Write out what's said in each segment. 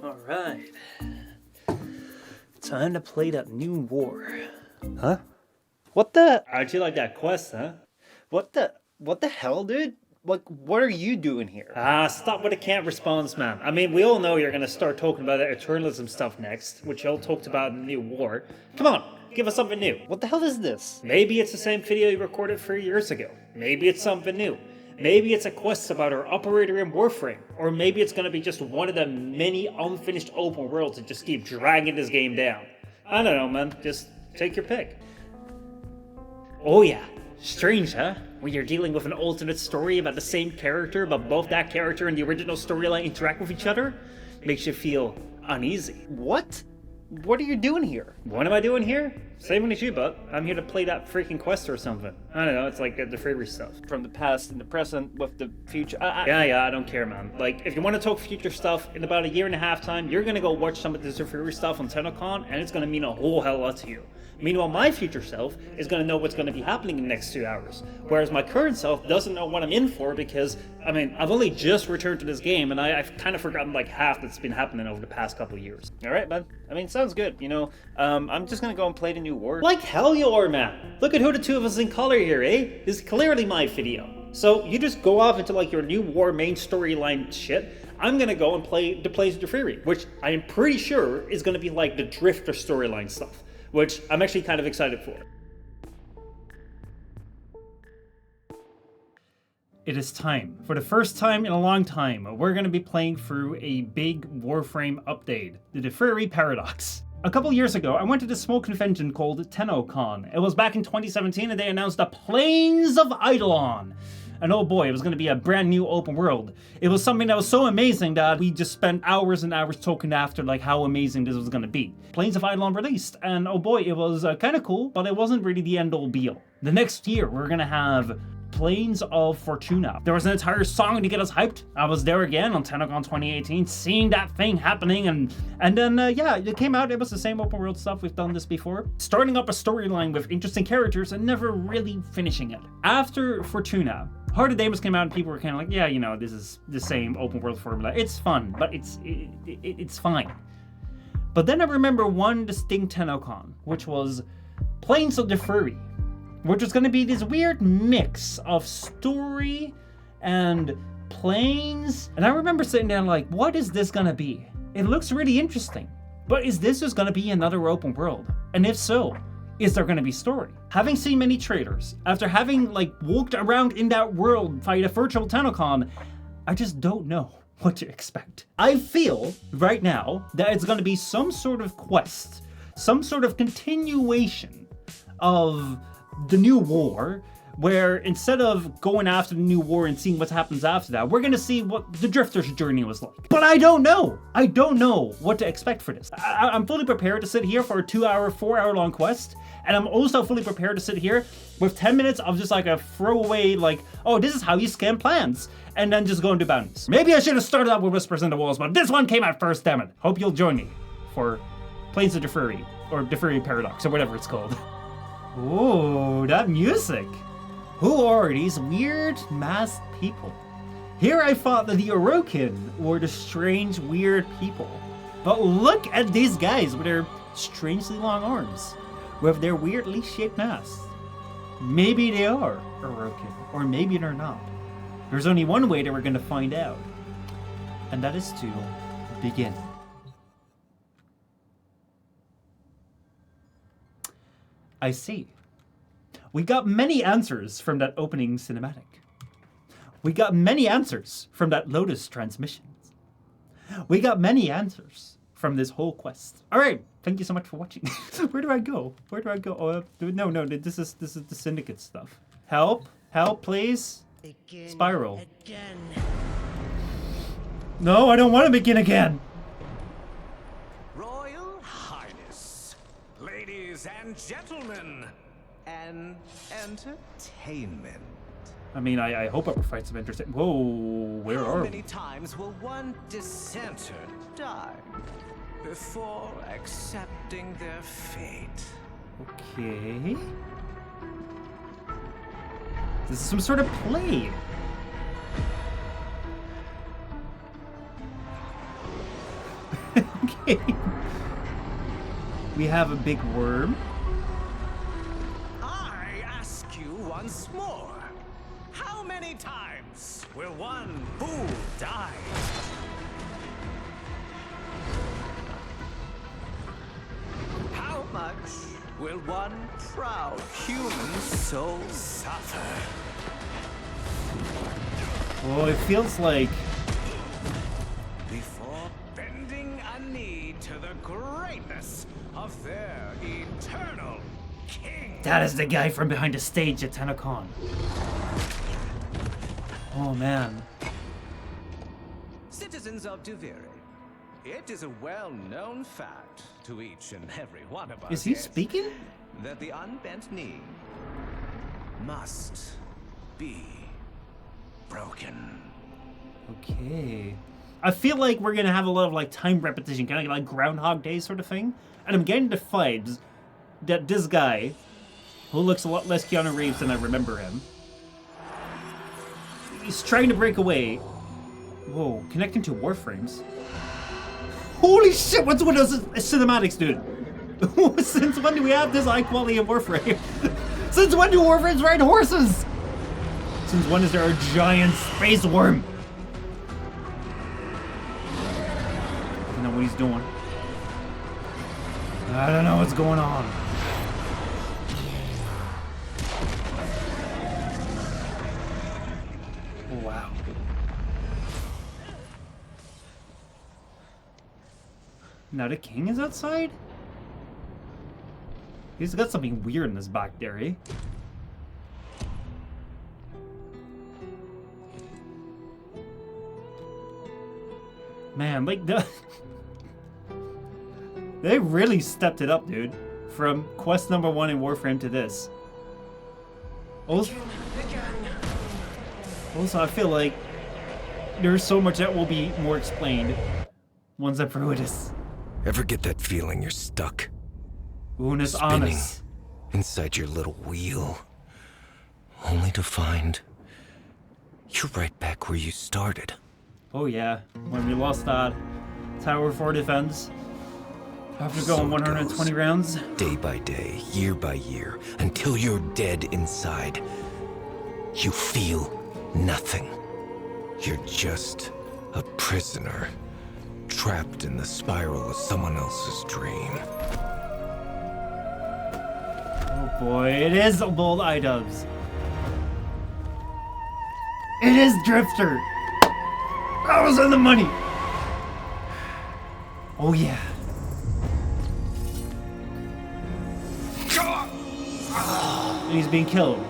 Alright. Time to play that new war. Huh? What the? How'd you like that quest, huh? What the hell, dude? Like, what are you doing here? Stop with the can't response, man. I mean, we all know you're gonna start talking about that Eternalism stuff next, which y'all talked about in the new war. Come on, give us something new. What the hell is this? Maybe it's the same video you recorded 3 years ago. Maybe it's something new. Maybe it's a quest about our operator in Warframe. Or maybe it's gonna be just one of the many unfinished open worlds that just keep dragging this game down. I don't know, man. Just take your pick. Oh yeah. Strange, huh? When you're dealing with an alternate story about the same character, but both that character and the original storyline interact with each other? Makes you feel uneasy. What? What are you doing here? What am I doing here? Same as you, but I'm here to play that freaking quest or something. I don't know, it's like the free stuff. From the past and the present with the future. Yeah, I don't care, man. Like, if you want to talk future stuff, in about a year and a half time, you're gonna go watch some of the Duviri stuff on TennoCon, and it's gonna mean a whole hell lot to you. Meanwhile, my future self is going to know what's going to be happening in the next 2 hours. Whereas my current self doesn't know what I'm in for because, I mean, I've only just returned to this game and I've kind of forgotten like half that's been happening over the past couple of years. Alright, man. I mean, sounds good, you know. I'm just going to go and play the new war. Like hell you are, man. Look at who the two of us in color here, eh? This is clearly my video. So you just go off into like your new war main storyline shit. I'm going to go and play the Plains of Duviri, which I am pretty sure is going to be like the Drifter storyline stuff. Which I'm actually kind of excited for. It is time. For the first time in a long time, we're going to be playing through a big Warframe update, the Duviri Paradox. A couple years ago, I went to this small convention called TennoCon. It was back in 2017 and they announced the Plains of Eidolon. And oh boy, it was going to be a brand new open world. It was something that was so amazing that we just spent hours and hours talking after like how amazing this was going to be. Plains of Eidolon released, and oh boy, it was kind of cool, but it wasn't really the end all be all. The next year, we're going to have Plains of Fortuna. There was an entire song to get us hyped. I was there again on TennoCon 2018, seeing that thing happening, and then yeah, it came out. It was the same open world stuff. We've done this before. Starting up a storyline with interesting characters and never really finishing it. After Fortuna, Heart of Damus came out and people were kind of like, yeah, you know, this is the same open world formula. It's fun, but it's fine. But then I remember one distinct TennoCon, which was Plains of Duviri, which was going to be this weird mix of story and plains. And I remember sitting there like, what is this going to be? It looks really interesting, but is this just going to be another open world? And if so, is there going to be story? Having seen many trailers, after having like walked around in that world via the virtual TennoCon, I just don't know what to expect. I feel right now that it's going to be some sort of quest, some sort of continuation of the new war, where instead of going after the new war and seeing what happens after that, we're going to see what the Drifter's journey was like. But I don't know. I don't know what to expect for this. I'm fully prepared to sit here for a 2-hour, 4-hour long quest. And I'm also fully prepared to sit here with 10 minutes of just like a throwaway, like, oh, this is how you scam plans. And then just go and do bounties. Maybe I should have started out with Whispers in the Walls, but this one came out first, damn it. Hope you'll join me for Plains of Duviri, or Duviri Paradox, or whatever it's called. Oh, that music. Who are these weird masked people? Here I thought that the Orokin were the strange, weird people. But look at these guys with their strangely long arms, with their weirdly shaped masks. Maybe they are Orokin, or maybe they're not. There's only one way that we're going to find out, and that is to begin. I see. We got many answers from that opening cinematic. We got many answers from that Lotus transmission. We got many answers from this whole quest. All right, thank you so much for watching. Where do I go? Where do I go? Oh, no, this is the Syndicate stuff. Help, please. Begin Spiral. again. No, I don't want to begin again. Royal Highness, ladies and gentlemen, and entertainment. I mean, I hope our fights of entertainment. Whoa, where How are many we? times will one dissenter die before accepting their fate? Okay. This is some sort of play. We have a big worm. I ask you once more. How many times will one fool die? How much will one proud human soul suffer? Oh, it feels like... Before bending a knee to the greatness of their eternal king. That is the guy from behind the stage at TennoCon. Oh, man. Citizens of Duviri, it is a well-known fact to each and every one of us. Is he speaking? That the unbent knee must be broken. Okay. I feel like we're gonna have a lot of like time repetition, kind of like Groundhog Day sort of thing. And I'm getting the vibes that this guy, who looks a lot less Keanu Reeves than I remember him, he's trying to break away. Whoa, connecting to Warframes. Holy shit, what's with those cinematics, dude? Since when do we have this high quality of Warframe? Since when do Warframes ride horses? Since when is there a giant space worm? I don't know what he's doing. I don't know what's going on. Oh, wow. Now the king is outside? He's got something weird in his back there, eh? Man, like they really stepped it up, dude. From quest number 1 in Warframe to this. Also, I feel like there's so much that will be more explained once I prove this. Ever get that feeling you're stuck? Unus Spinning Annus. inside your little wheel, only to find you're right back where you started. Oh yeah, when we lost that tower for defense after going 120 rounds. Day by day, year by year, until you're dead inside. You feel nothing. You're just a prisoner, trapped in the spiral of someone else's dream. Oh boy, it is bold iDubbbz. It is Drifter. I was on the money. Oh yeah. And he's being killed.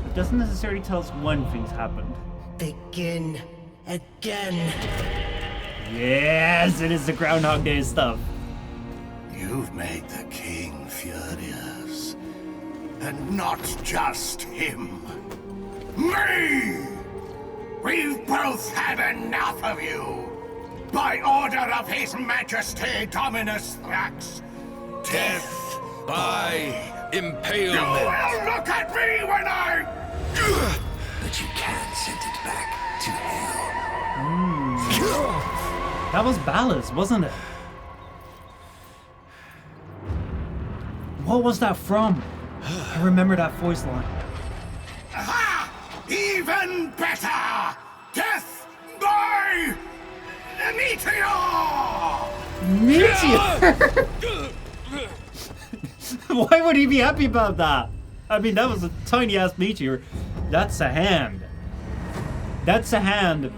It doesn't necessarily tell us when things happened. Begin again. Yes, it is the Groundhog Day stuff. You've made the king furious. And not just him. Me! We've both had enough of you! By order of His Majesty Dominus Thrax, death by Impalement! You will look at me when I... But you can't send it back to hell. That was Ballas, wasn't it? What was that from? I remember that voice line. Aha! Even better! Death by... meteor! Meteor! Why would he be happy about that? I mean, that was a tiny-ass meteor. That's a hand. That's a hand,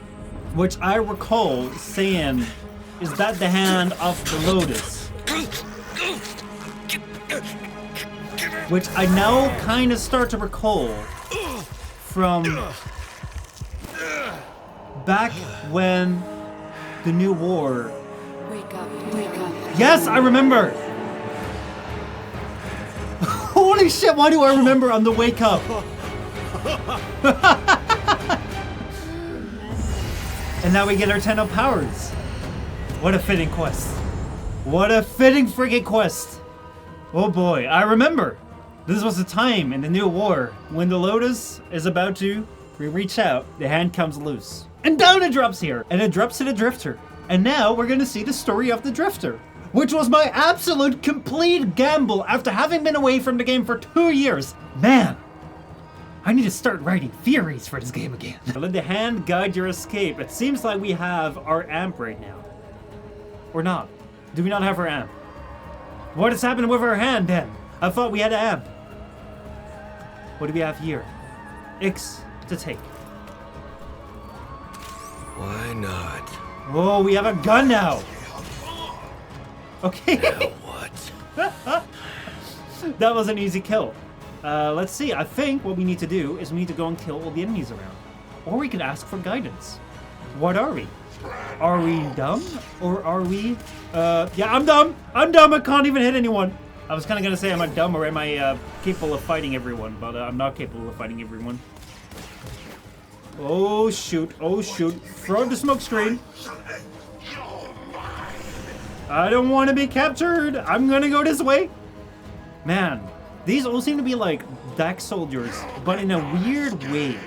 which I recall saying, is that the hand of the Lotus? Which I now kind of start to recall from back when the new war. Wake up, wake up. Yes, I remember! Holy shit, why do I remember on the wake up? And now we get our 10 up powers. What a fitting quest. What a fitting friggin' quest. Oh boy, I remember. This was the time in the new war when the Lotus is about to reach out, the hand comes loose. And down it drops here, and it drops to the Drifter. And now we're gonna see the story of the Drifter, which was my absolute complete gamble after having been away from the game for 2 years. Man, I need to start writing theories for this game again. Let the hand guide your escape. It seems like we have our amp right now. Or not. Do we not have our amp? What has happened with our hand then? I thought we had an amp. What do we have here? X to take. Why not? Oh, we have a gun now. Okay. Now what? That was an easy kill. Let's see. I think what we need to do is we need to go and kill all the enemies around. Or we could ask for guidance. What are we? Are we dumb? Or are we... yeah, I'm dumb. I'm dumb. I can't even hit anyone. I was kind of going to say, am I dumb or am I capable of fighting everyone? But I'm not capable of fighting everyone. Oh, shoot. Oh, shoot. Throw the smoke screen. I don't want to be captured. I'm going to go this way. Man, these all seem to be like Dark soldiers, but in a weird way.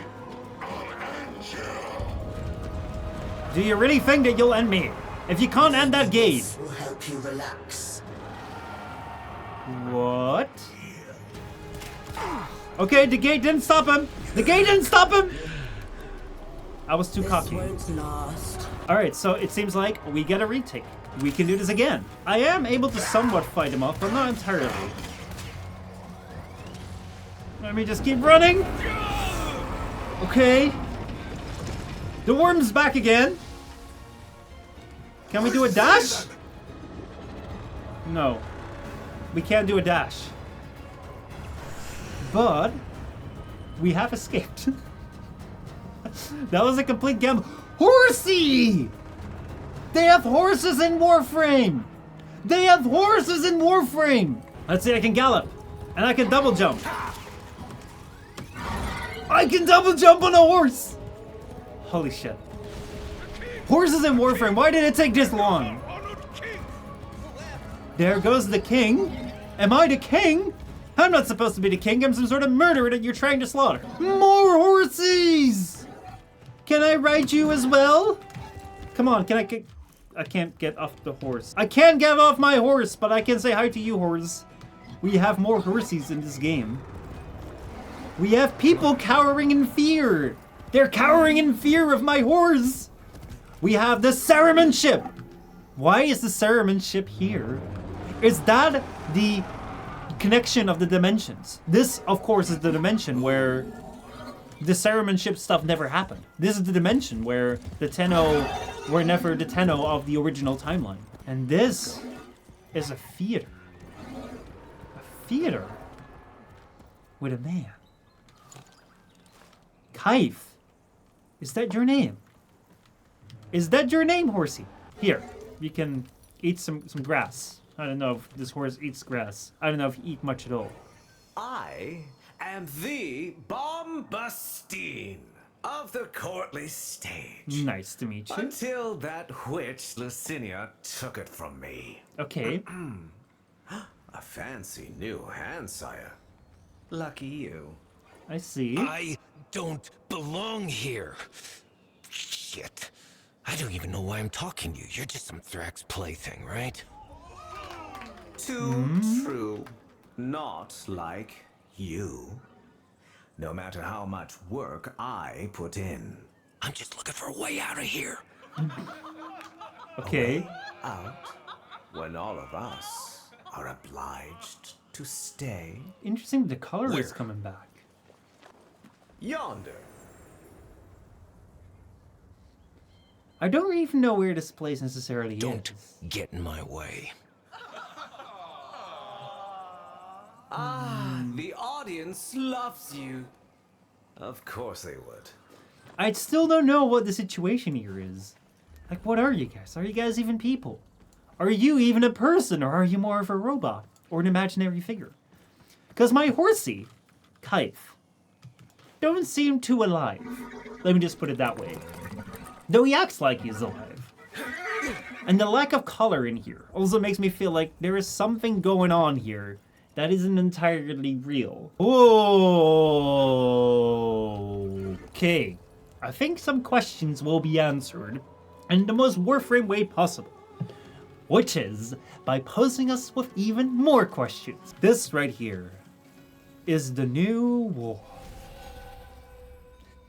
Do you really think that you'll end me? If you can't end that gate. Will help you relax. What? Okay, the gate didn't stop him. The gate didn't stop him. I was too cocky. Won't last. Alright, so it seems like we get a retake. We can do this again. I am able to somewhat fight him off, but not entirely. Let me just keep running. Okay. The worm's back again. Can we do a dash? No. We can't do a dash. But we have escaped. That was a complete gamble. Horsey! They have horses in Warframe! They have horses in Warframe! Let's see, I can gallop. And I can double jump. I can double jump on a horse! Holy shit. Horses in Warframe, why did it take this long? There goes the king. Am I the king? I'm not supposed to be the king. I'm some sort of murderer that you're trying to slaughter. More horses! Can I ride you as well? Come on, can I get... I can't get off the horse. I can't get off my horse, but I can say hi to you, horse. We have more horses in this game. We have people cowering in fear. They're cowering in fear of my horse. We have the Saruman ship. Why is the Saruman ship here? Is that the connection of the dimensions? This, of course, is the dimension where the Saruman ship stuff never happened. This is the dimension where the Tenno were never the Tenno of the original timeline. And this is a theater. A theater with a man. Kaif. Is that your name? Is that your name, horsey? Here, you can eat some grass. I don't know if this horse eats grass. I don't know if he eats much at all. I am the Bombastine of the courtly stage. Nice to meet you. Until that witch Lucinia took it from me. Okay. A fancy new hand, sire. Lucky you. I see. I don't belong here. Shit. I don't even know why I'm talking to you. You're just some Thrax plaything, right? Too true. Not like you. No matter how much work I put in. I'm just looking for a way out of here. Okay. Out when all of us are obliged to stay. Interesting, the color is Where? coming back. Yonder. I don't even know where this place necessarily Don't is. get in my way. The audience loves you. Of course they would. I still don't know what the situation here is. Like, what are you guys? Are you guys even people? Are you even a person, or are you more of a robot? Or an imaginary figure? Because my horsey, Kaif, don't seem too alive. Let me just put it that way. Though he acts like he's alive. And the lack of color in here also makes me feel like there is something going on here that isn't entirely real. Okay. I think some questions will be answered in the most Warframe way possible, which is by posing us with even more questions. This right here is the new war.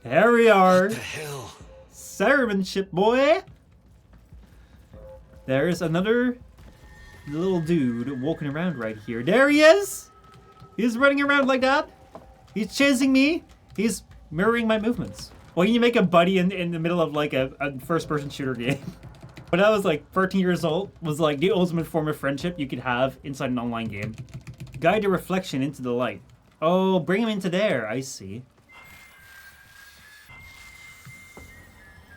There we are. What the hell? Ceremonyship, boy. There's another little dude walking around right here. There he is. He's running around like that. He's chasing me. He's mirroring my movements. Why can you make a buddy in the middle of like a first-person shooter game? When I was like 13 years old, was like the ultimate form of friendship you could have inside an online game. Guide the reflection into the light. Oh, bring him into there. I see.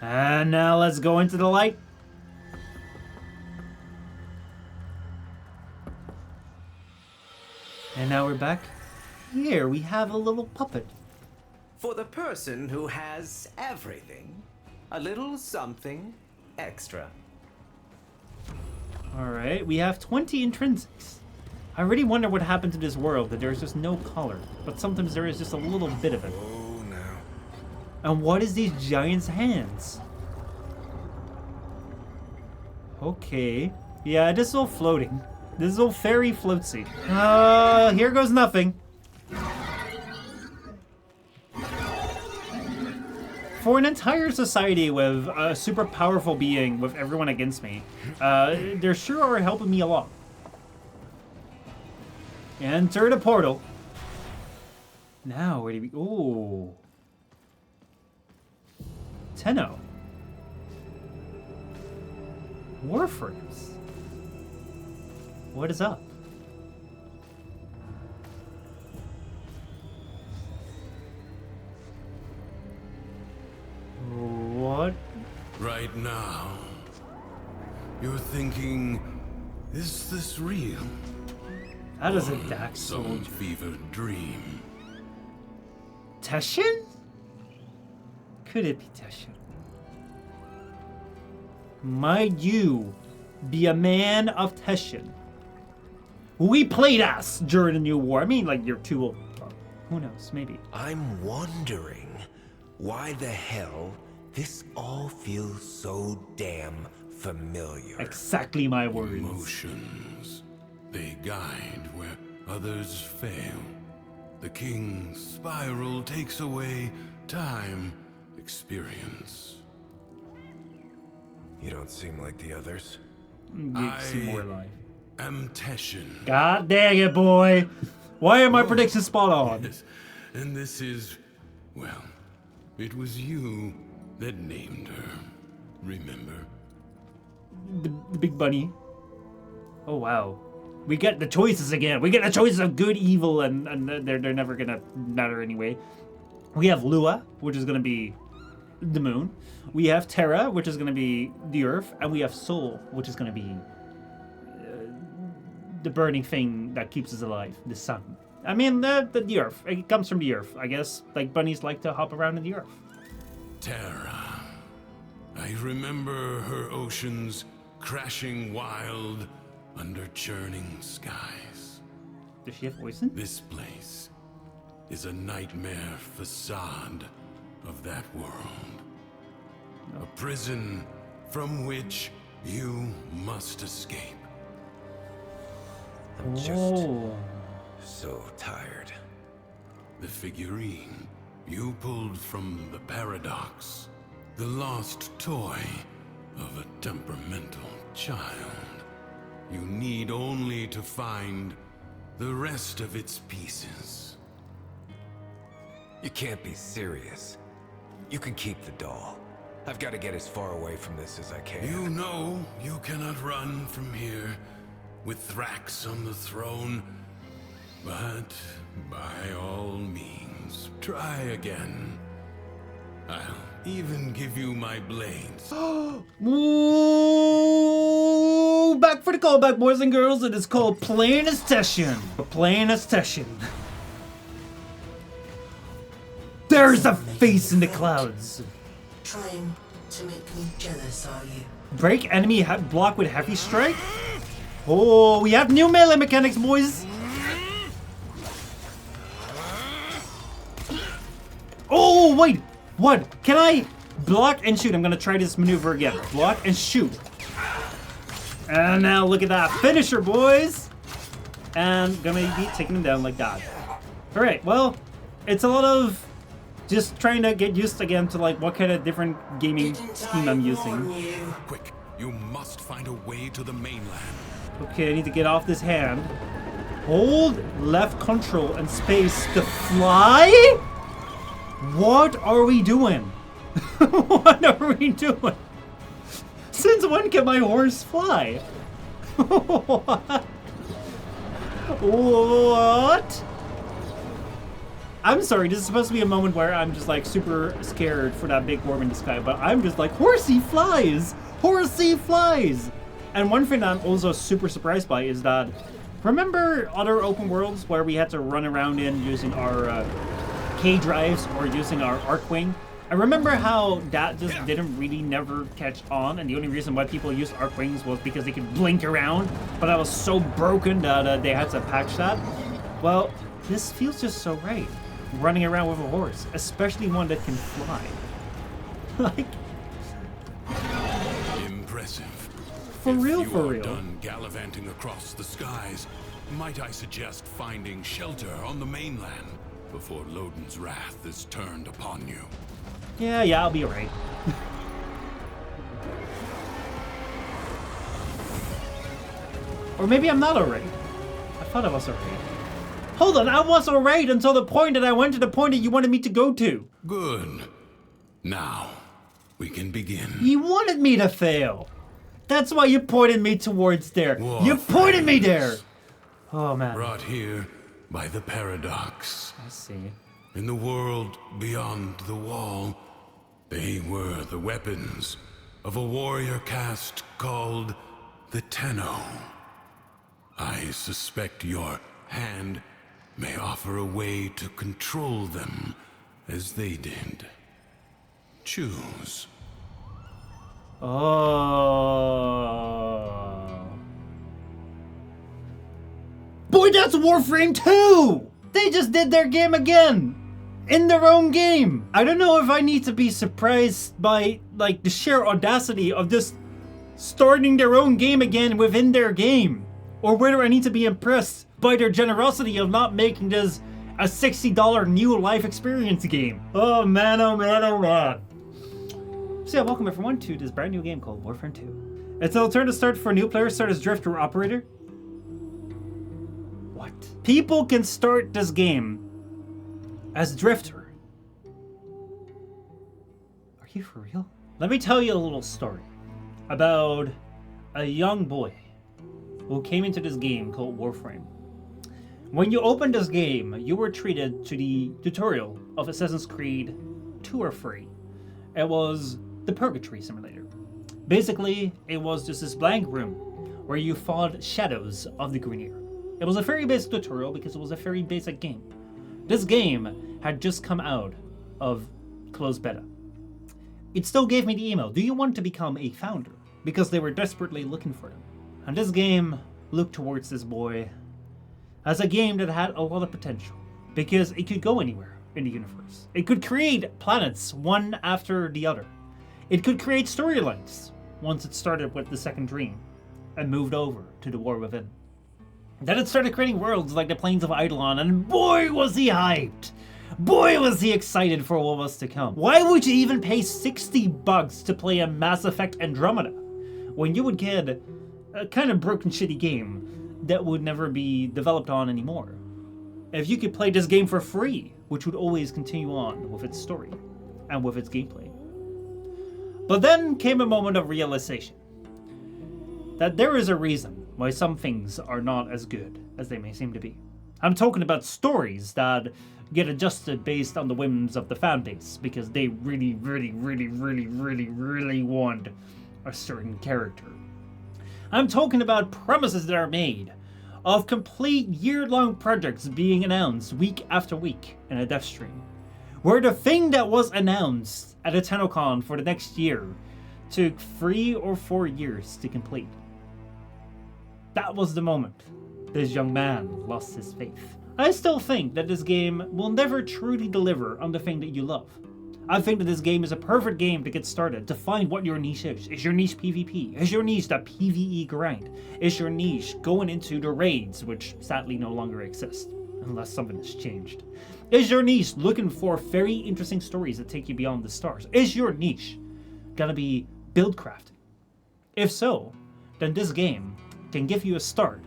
And now let's go into the light. And now we're back. Here we have a little puppet. For the person who has everything, a little something extra. Alright, we have 20 intrinsics. I really wonder what happened to this world, that there's just no color. But sometimes there is just a little bit of it. Oh, no. And what is these giants' hands? Okay. Yeah, this is all floating. This is all very floatsy. Here goes nothing. For an entire society with a super powerful being with everyone against me, they sure are helping me a lot. Enter the portal. Now, where do we... Ooh. Tenno. Warframes. What is up? What? Right now, you're thinking, is this real? That is a Dax Some soldier. fevered dream. Teshin? Could it be Teshin? Might you be a man of Teshin? We played as during the New War. I mean, like, you're too old. Who knows? Maybe. I'm wondering why the hell this all feels so damn familiar. Exactly my words. Emotions. They guide where others fail. The king's spiral takes away time, experience. You don't seem like the others. Give some more life. I'm Teshin. God dang it, boy. Why are my predictions spot on? Yes, and this is, well, it was you that named her. Remember? The big bunny. Oh, wow. We get the choices again. We get the choices of good, evil, and they're never gonna matter anyway. We have Lua, which is gonna be the moon. We have Terra, which is gonna be the earth, and we have Sol, which is gonna be the burning thing that keeps us alive, the sun. I mean, the earth. It comes from the earth, I guess. Like bunnies like to hop around in the earth. Terra. I remember her oceans crashing wild under churning skies. Does she have poison? This place is a nightmare facade of that world. A prison from which you must escape. I'm just Oh. so tired. The figurine you pulled from the Paradox. The lost toy of a temperamental child. You need only to find the rest of its pieces. You can't be serious. You can keep the doll. I've got to get as far away from this as I can. You know you cannot run from here with Thrax on the throne, but by all means, try again. I'll even give you my blades. Ooh, back for the callback, boys and girls. It is called Plains of Teshin. Plains of Teshin. There's a face in the clouds. Trying to make me jealous, are you? Break enemy block with heavy strike. Oh, we have new melee mechanics, boys. Oh, wait. What? Can I Block and shoot. I'm gonna try this maneuver again. Block and shoot. And now look at that. Finisher, boys! And gonna be taking him down like that. Alright, well, it's a lot of just trying to get used again to like what kind of different gaming scheme I'm using. Quick, you must find a way to the mainland. Okay, I need to get off this hand. Hold left control and space to fly? What are we doing? What are we doing? Since when can my horse fly? What? What? I'm sorry, this is supposed to be a moment where I'm just like super scared for that big worm in the sky, but I'm just like, horsey flies! Horsey flies! And one thing I'm also super surprised by is that, remember other open worlds where we had to run around in using our K drives or using our Arcwing? I remember how that just didn't really never catch on, and the only reason why people used Arcwings was because they could blink around, but that was so broken that they had to patch that. Well, this feels just so right, running around with a horse, especially one that can fly. Like, impressive. For real, if for you are real. done gallivanting across the skies, might I suggest finding shelter on the mainland before Lodin's wrath is turned upon you? Yeah, I'll be alright. Or maybe I'm not alright. I thought I was alright. Hold on, I was alright until the point that I went to the point that you wanted me to go to. Good. Now, we can begin. You wanted me to fail. That's why you pointed me towards there. You pointed me there. Oh, man. Brought here by the Paradox. I see. In the world beyond the wall, they were the weapons of a warrior caste called the Tenno. I suspect your hand may offer a way to control them as they did. Choose. Oh. Boy, that's Warframe 2! They just did their game again! In their own game! I don't know if I need to be surprised by, like, the sheer audacity of just starting their own game again within their game. Or whether I need to be impressed by their generosity of not making this a $60 new life experience game. Oh man, oh man, oh man. So yeah, welcome everyone to this brand new game called Warframe 2. It's an alternative start for new players. Start as Drifter Operator. What? People can start this game as Drifter. Are you for real? Let me tell you a little story about a young boy who came into this game called Warframe. When you opened this game, you were treated to the tutorial of Assassin's Creed 2 or 3. It was the Purgatory Simulator. Basically, it was just this blank room where you fought shadows of the Greeneer. It was a very basic tutorial because it was a very basic game. This game had just come out of closed beta. It still gave me the email, do you want to become a founder? Because they were desperately looking for them. And this game looked towards this boy as a game that had a lot of potential. Because it could go anywhere in the universe. It could create planets one after the other. It could create storylines once it started with the Second Dream and moved over to the War Within. Then it started creating worlds like the Plains of Eidolon, and boy was he hyped! Boy was he excited for what was to come. Why would you even pay $60 to play a Mass Effect Andromeda when you would get a kind of broken shitty game that would never be developed on anymore? If you could play this game for free, which would always continue on with its story and with its gameplay. But then came a moment of realization that there is a reason why some things are not as good as they may seem to be. I'm talking about stories that get adjusted based on the whims of the fan base because they really want a certain character. I'm talking about promises that are made of complete year-long projects being announced week after week in a dev stream, where the thing that was announced at a TennoCon for the next year took 3 or 4 years to complete. That was the moment this young man lost his faith. I still think that this game will never truly deliver on the thing that you love. I think that this game is a perfect game to get started, to find what your niche is. Is your niche PvP? Is your niche that PvE grind? Is your niche going into the raids, which sadly no longer exist, unless something has changed? Is your niche looking for very interesting stories that take you beyond the stars? Is your niche gonna be build crafting? If so, then this game can give you a start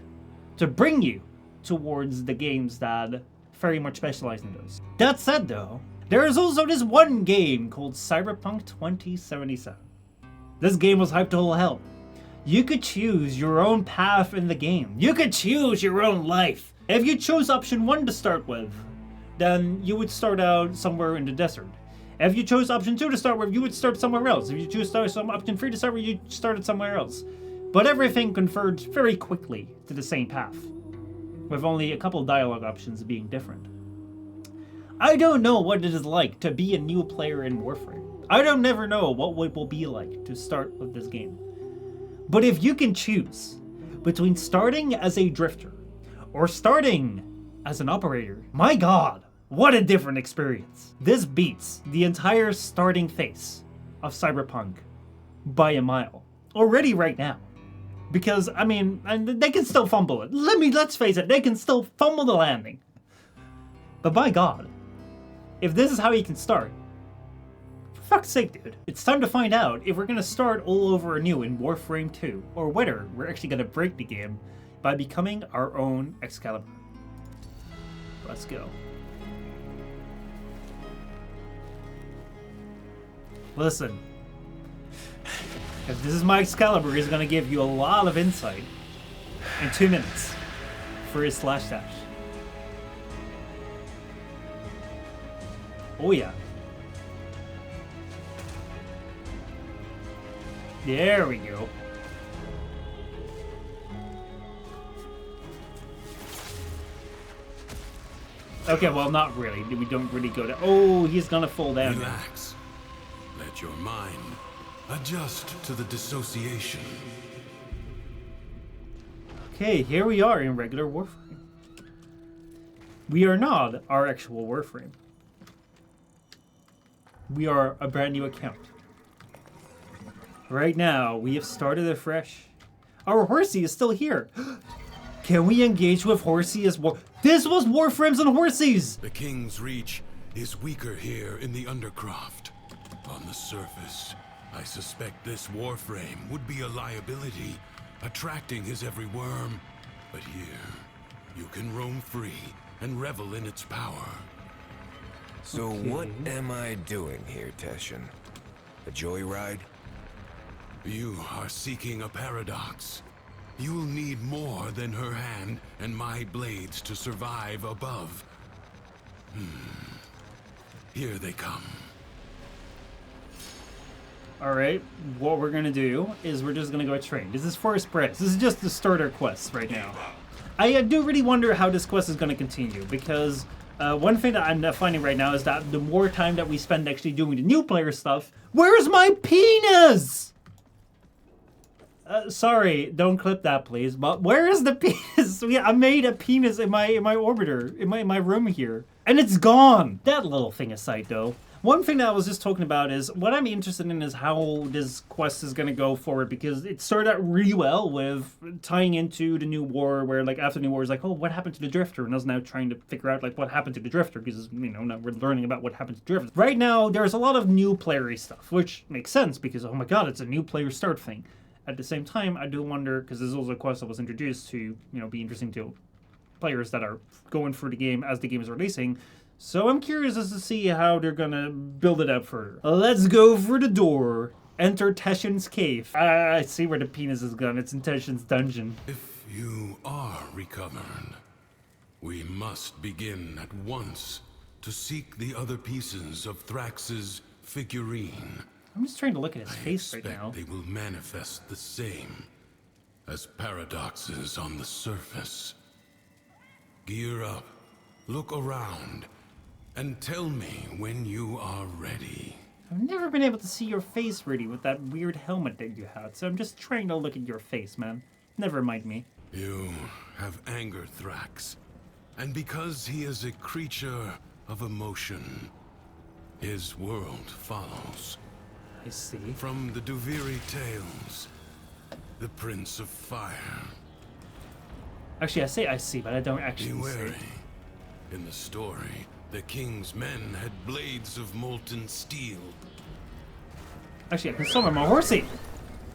to bring you towards the games that very much specialize in those. That said though, there is also this one game called Cyberpunk 2077. This game was hyped to all hell. You could choose your own path in the game. You could choose your own life. If you chose option 1 to start with, then you would start out somewhere in the desert. If you chose option 2 to start with, you would start somewhere else. If you choose option 3 to start with, you started somewhere else. But everything converged very quickly to the same path, with only a couple dialogue options being different. I don't know what it is like to be a new player in Warframe. I don't never know what it will be like to start with this game. But if you can choose between starting as a drifter or starting as an operator, my god, what a different experience. This beats the entire starting phase of Cyberpunk by a mile. Already right now. Because, I mean, and they can still fumble it. Let's face it, they can still fumble the landing. But by god, if this is how you can start, for fuck's sake, dude. It's time to find out if we're gonna start all over anew in Warframe 2, or whether we're actually gonna break the game by becoming our own Excalibur. Let's go. Listen. If this is my Excalibur, he's gonna give you a lot of insight in 2 minutes for his slash dash. Oh yeah. There we go. Okay, well, not really. We don't really go to... Oh, he's gonna fall down. Relax. Let your mind adjust to the dissociation. Okay, here we are in regular Warframe. We are not our actual Warframe. We are a brand new account. Right now, we have started afresh. Our Horsey is still here. Can we engage with Horsey as well? This was Warframes and Horsies! The King's reach is weaker here in the Undercroft. On the surface, I suspect this Warframe would be a liability, attracting his every worm. But here, you can roam free and revel in its power. So what am I doing here, Teshin? A joyride? You are seeking a paradox. You'll need more than her hand and my blades to survive above. Here they come. Alright, what we're gonna do is we're just gonna go train. This is first press. This is just the starter quest right now. I do really wonder how this quest is gonna continue, because one thing that I'm finding right now is that the more time that we spend actually doing the new player stuff, where's my penis? Sorry, don't clip that, please. But where is the penis? I made a penis in my orbiter, in my room here, and it's gone. That little thing aside, though, one thing that I was just talking about is what I'm interested in is how this quest is gonna go forward, because it started out really well with tying into the new war, where like after the new war is like, oh, what happened to the Drifter, and I was now trying to figure out like what happened to the Drifter, because you know now we're learning about what happened to Drifter. Right now, there's a lot of new playery stuff, which makes sense because oh my god, it's a new player start thing. At the same time, I do wonder, because this is also a quest that was introduced to, you know, be interesting to players that are going through the game as the game is releasing. So I'm curious as to see how they're gonna build it up further. Let's go for the door. Enter Teshin's cave. I see where the penis is gone. It's in Teshin's dungeon. If you are recovered, we must begin at once to seek the other pieces of Thrax's figurine. I'm just trying to look at his face right I now. expect they will manifest the same as paradoxes on the surface. Gear up, look around, and tell me when you are ready. I've never been able to see your face really with that weird helmet that you had, so I'm just trying to look at your face, man. Never mind me. You have angered Thrax, and because he is a creature of emotion, His world follows. I see. From the Duviri tales, the Prince of Fire. Actually, I say I see, but I don't Be actually wary. see. In the story, the king's men had blades of molten steel. Actually, I can summon my horsey.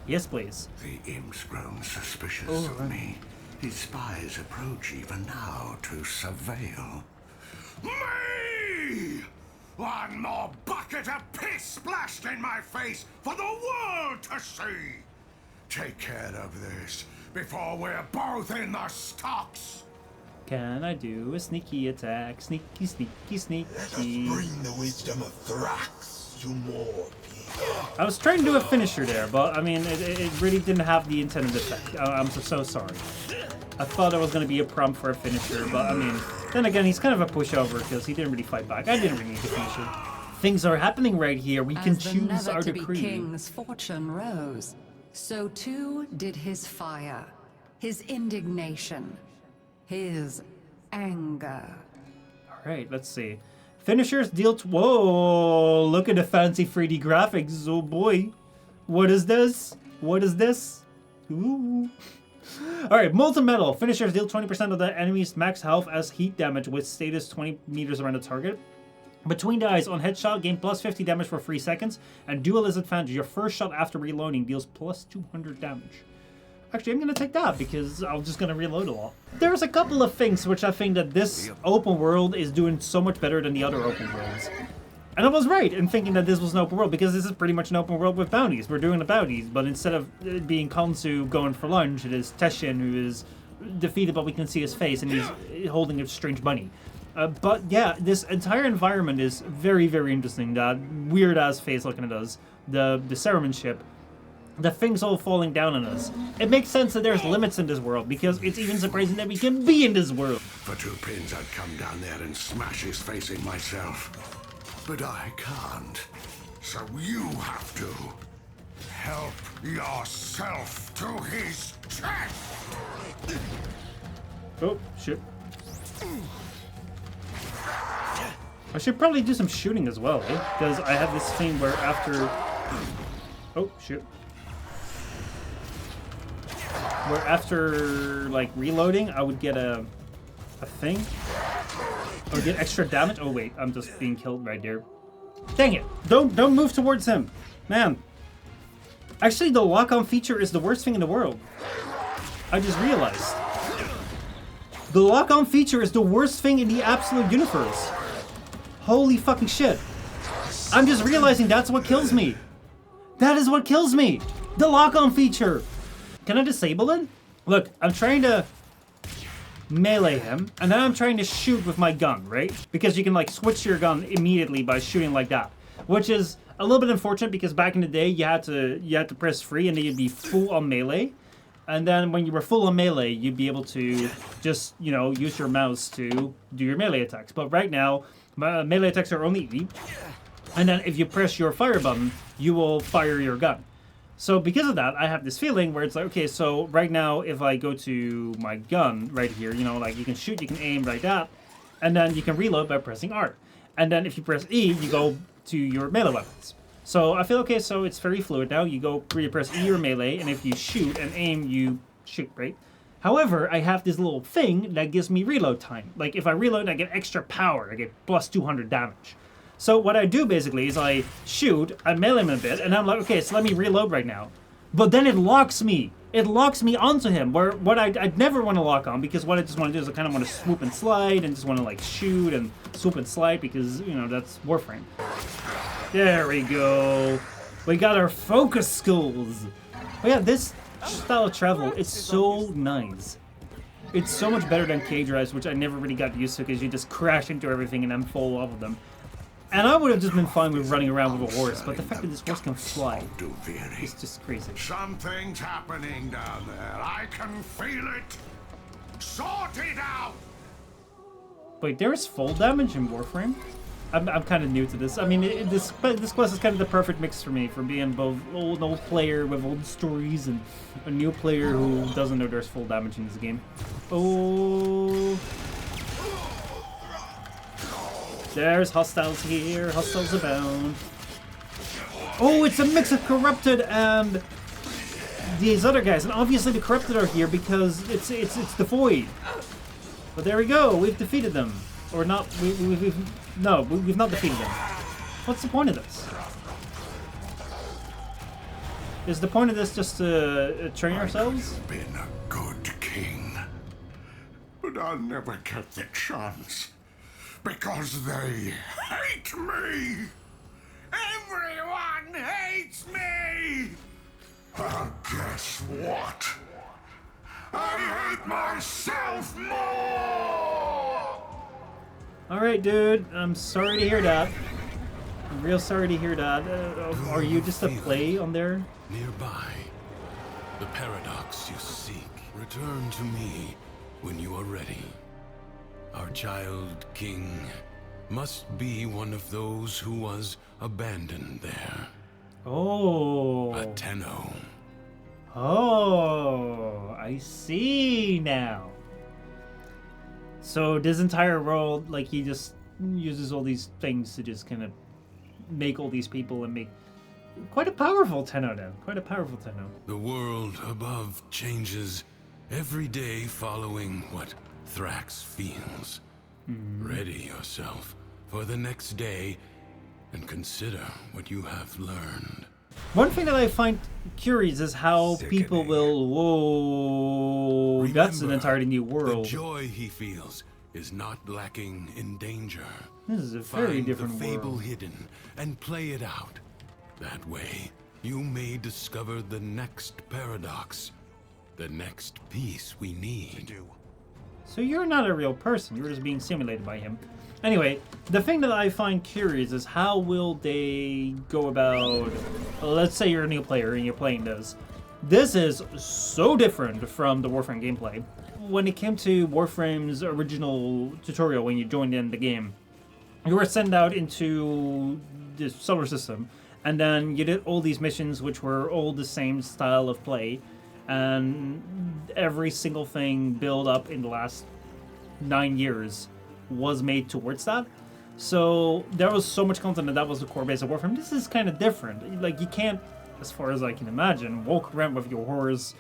Yes, please. The imp's grown suspicious of me. His spies approach even now to surveil. Me! One more bucket of piss splashed in my face for the world to see! Take care of this before we're both in the stocks! Can I do a sneaky attack? Sneaky, sneaky, sneaky. Let us bring the wisdom of Thrax to more people. I was trying to do a finisher there, but I mean, it really didn't have the intended effect. I'm so sorry. I thought it was going to be a prompt for a finisher, but I mean, then again, he's kind of a pushover because he didn't really fight back. I didn't really need to finish it. Things are happening right here. We can choose our decree. As the never-to-be-king's fortune rose, so too did his fire, his indignation, his anger. Alright, let's see. Finishers deal whoa, look at the fancy 3D graphics. Oh boy. What is this? What is this? Ooh. Alright, molten metal. Finishers deal 20% of the enemy's max health as heat damage with status 20 meters around the target. Between the eyes, on headshot, gain plus 50 damage for 3 seconds, and dual is advantage. Your first shot after reloading deals plus 200 damage. Actually, I'm going to take that because I'm just going to reload a lot. There's a couple of things which I think that this open world is doing so much better than the other open worlds. And I was right in thinking that this was an open world because this is pretty much an open world with bounties. We're doing the bounties, but instead of it being Kansu going for lunch, it is Teshin who is defeated, but we can see his face, and he's holding a strange bunny. But yeah, this entire environment is very, very interesting. That weird-ass face looking at us, the ceremony ship, the things all falling down on us. It makes sense that there's limits in this world, because it's even surprising that we can be in this world. For 2 pins, I'd come down there and smash his face in myself. But I can't. So you have to. Help yourself to his chest! Oh, shit. I should probably do some shooting as well, eh? Because I have this thing where after... Oh, shoot. Where after, like, reloading, I would get a thing. Or get extra damage. Oh, wait. I'm just being killed right there. Dang it. Don't move towards him. Man. Actually, the lock-on feature is the worst thing in the world. I just realized. The lock-on feature is the worst thing in the absolute universe. Holy fucking shit. I'm just realizing that's what kills me. That is what kills me. The lock-on feature. Can I disable it? Look, I'm trying to melee him, and then I'm trying to shoot with my gun, right? Because you can like switch your gun immediately by shooting like that. Which is a little bit unfortunate because back in the day you had to press free and then you'd be full on melee. And then when you were full on melee, you'd be able to just, you know, use your mouse to do your melee attacks. But right now, melee attacks are only E. And then if you press your fire button, you will fire your gun. So because of that, I have this feeling where it's like, okay, so right now, if I go to my gun right here, you know, like you can shoot, you can aim like that, and then you can reload by pressing R. And then if you press E, you go to your melee weapons. So I feel, okay, so it's very fluid now. You press E or melee, and if you shoot and aim, you shoot, right? However, I have this little thing that gives me reload time. Like if I reload, I get extra power. I get plus 200 damage. So what I do basically is I shoot, I melee him a bit, and I'm like, okay, so let me reload right now. But then it locks me. It locks me onto him, where what I'd never want to lock on, because what I just want to do is I kind of want to swoop and slide, and just want to like shoot and swoop and slide, because, you know, that's Warframe. There we go. We got our focus skills. But yeah, this style of travel, it's so nice. It's so much better than cage rides, which I never really got used to, because you just crash into everything and then fall off of them. And I would have just been fine with running around with a horse, but the fact that this horse can fly is just crazy. Something's happening down there. I can feel it. Sort it out. Wait, there is full damage in Warframe? I'm kind of new to this. I mean, this quest is kind of the perfect mix for me, for being both old player with old stories and a new player who doesn't know there's full damage in this game. Oh. There's hostiles here, hostiles abound. Oh, it's a mix of corrupted and these other guys, and obviously the corrupted are here because it's the void. But there we go, we've defeated them, or not? We've not defeated them. What's the point of this? Is the point of this just to train ourselves? I've been a good king, but I'll never get the chance because they hate me. Everyone hates me. And guess what? I hate myself more! Alright, dude. I'm sorry to hear that. I'm real sorry to hear that. Are you just a play on there? Nearby, the paradox you seek. Return to me when you are ready. Our child king must be one of those who was abandoned there. Oh. A Tenno. Oh, I see now. So this entire world, like, he just uses all these things to just kind of make all these people and make quite a powerful Tenno then. Quite a powerful Tenno. The world above changes every day following what Thrax feels. Ready yourself for the next day and consider what you have learned. One thing that I find curious is how people will... Whoa, that's an entirely new world. The joy he feels is not lacking in danger. This is a very different Find the fable world. hidden and play it out. That way, you may discover the next paradox, the next piece we need. So you're not a real person, you're just being simulated by him. Anyway, the thing that I find curious is how will they go about... let's say you're a new player and you're playing this. This is so different from the Warframe gameplay. When it came to Warframe's original tutorial when you joined in the game, you were sent out into the solar system, and then you did all these missions which were all the same style of play, and every single thing built up in the last 9 years was made towards that. So there was so much content that was the core base of Warframe. This is kind of different. Like, you can't, as far as I can imagine, walk around with your horse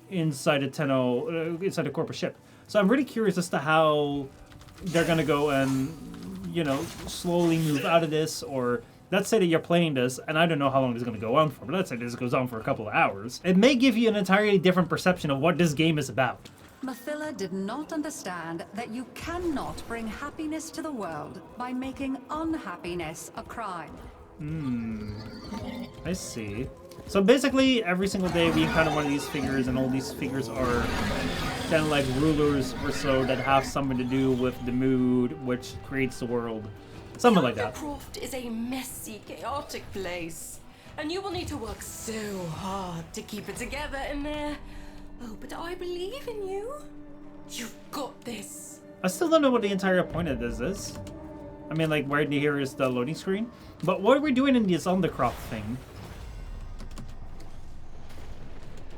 inside a Tenno, inside a corporate ship. So I'm really curious as to how they're gonna go and, you know, slowly move out of this. Or let's say that you're playing this, and I don't know how long this is gonna go on for, but let's say this goes on for a couple of hours. It may give you an entirely different perception of what this game is about. Mathila did not understand that you cannot bring happiness to the world by making unhappiness a crime. I see. So basically, every single day we encounter one of these figures, and all these figures are kind of like rulers or so that have something to do with the mood which creates the world. Something like that. Croft is a messy, chaotic place, and you will need to work so hard to keep it together in there. Oh, but I believe in you. You've got this. I still don't know what the entire point of this is. I mean, like, right here is the loading screen. But what are we doing in this Undercroft thing?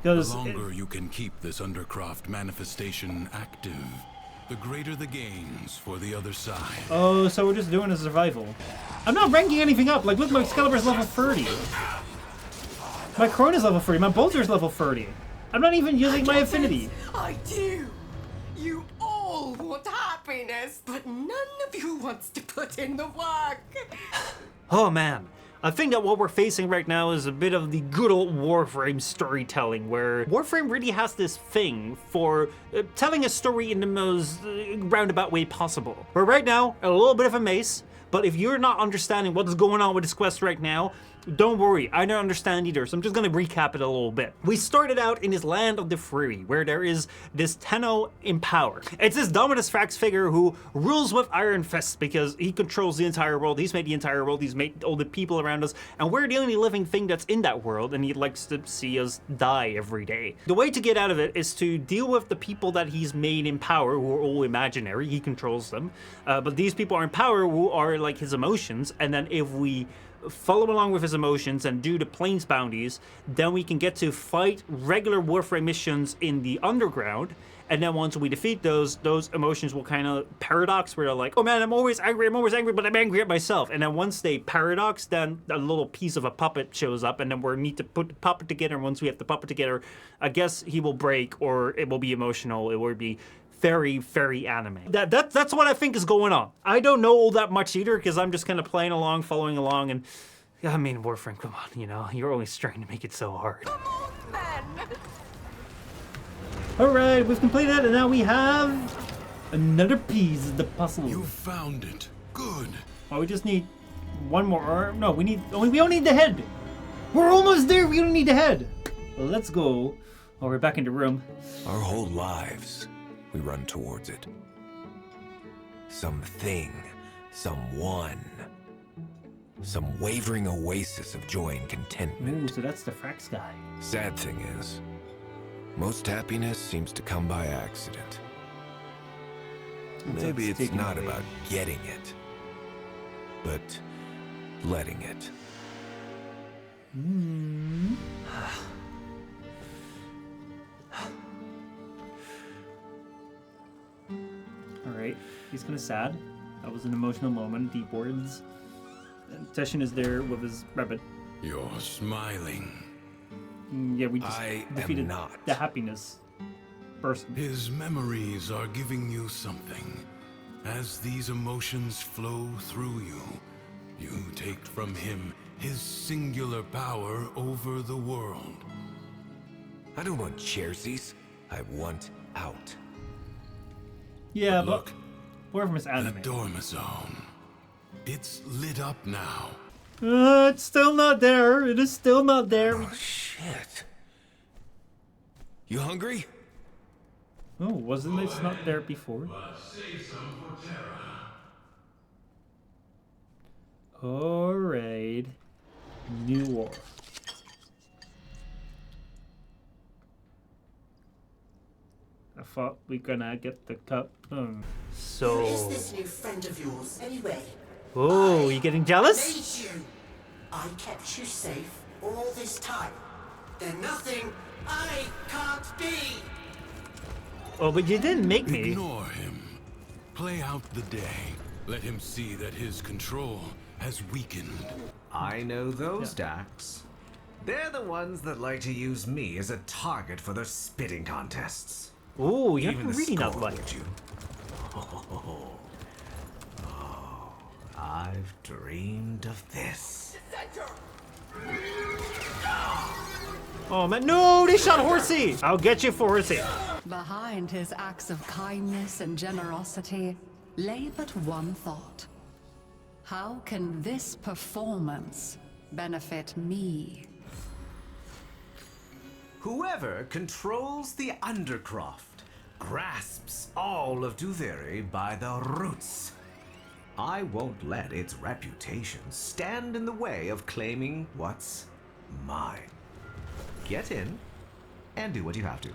The longer you can keep this Undercroft manifestation active, the greater the gains for the other side. Oh, so we're just doing a survival. I'm not ranking anything up. Like, look, my Excalibur's level 30. My Crown is level 30. My Bolter's level 30. I'm not even using my affinity. I do. You all want happiness, but none of you wants to put in the work. Oh man, I think that what we're facing right now is a bit of the good old Warframe storytelling, where Warframe really has this thing for telling a story in the most roundabout way possible. But right now, a little bit of a maze, but if you're not understanding what's going on with this quest right now, don't worry, I don't understand either, so I'm just gonna recap it a little bit. We started out in this land of Duviri, where there is this Tenno in power. It's this Dominus Thrax figure who rules with iron fists because he controls the entire world, he's made the entire world, he's made all the people around us, and we're the only living thing that's in that world, and he likes to see us die every day. The way to get out of it is to deal with the people that he's made in power, who are all imaginary, he controls them, but these people are in power who are like his emotions, and then if we follow along with his emotions and do the Plains bounties, then we can get to fight regular Warframe missions in the underground. And then once we defeat those emotions will kind of paradox, where they're like, oh man, I'm always angry, but I'm angry at myself. And then once they paradox, then a little piece of a puppet shows up, and then we need to put the puppet together. And once we have the puppet together, I guess he will break, or it will be emotional, it will be very, very anime. That's what I think is going on. I don't know all that much either, because I'm just kind of playing along, following along, and I mean, Warframe, come on, you know, you're always trying to make it so hard. Come on, then! Alright, we've completed it, and now we have another piece of the puzzle. You found it. Good. Oh, we just need one more arm. No, we only need the head. We're almost there. We only need the head. Well, let's go. Oh, we're back in the room. Our whole lives, we run towards it. Something, someone, some wavering oasis of joy and contentment. Ooh, so that's the Thrax guy. Sad thing is, most happiness seems to come by accident. Maybe it's not about getting it, but letting it. Alright, he's kind of sad. That was an emotional moment, deep words. And Teshin is there with his rabbit. You're smiling. Yeah, we just I defeated am not. the happiness person. His memories are giving you something. As these emotions flow through you, you take from him his singular power over the world. I don't want jerseys. I want out. Yeah, Look, but Warframe is the anime. Dormizone. It's lit up now. It's still not there. It is still not there. Oh, shit. You hungry? Oh, wasn't it not there before? Alright. New war. I thought we gonna get the cup. Who So. is this new friend of yours, anyway? Oh, you getting jealous? Made you. I kept you safe all this time. They're nothing I can't be. Oh, but you didn't make me. Ignore him. Play out the day. Let him see that his control has weakened. I know those Dax. They're the ones that like to use me as a target for their spitting contests. Oh, you're Even the really not skull like would you. Oh, I've dreamed of this. Oh man, no, they shot Horsey! I'll get you for Horsey. Behind his acts of kindness and generosity lay but one thought. How can this performance benefit me? Whoever controls the Undercroft grasps all of Duviri by the roots. I won't let its reputation stand in the way of claiming what's mine. Get in and do what you have to.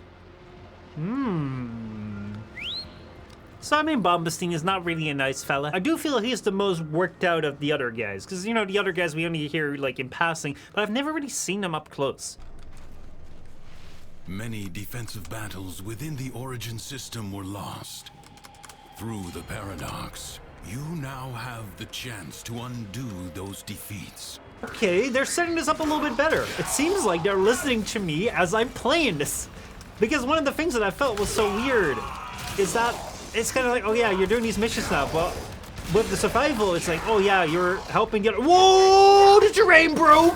So I mean, Bombastine is not really a nice fella. I do feel he's the most worked out of the other guys, because you know the other guys we only hear like in passing, but I've never really seen them up close. Many defensive battles within the Origin system were lost. Through the Paradox, you now have the chance to undo those defeats. Okay, they're setting this up a little bit better. It seems like they're listening to me as I'm playing this. Because one of the things that I felt was so weird is that it's kind of like, oh yeah, you're doing these missions now, but with the survival, it's like, oh yeah, you're helping get. Whoa! The terrain broke!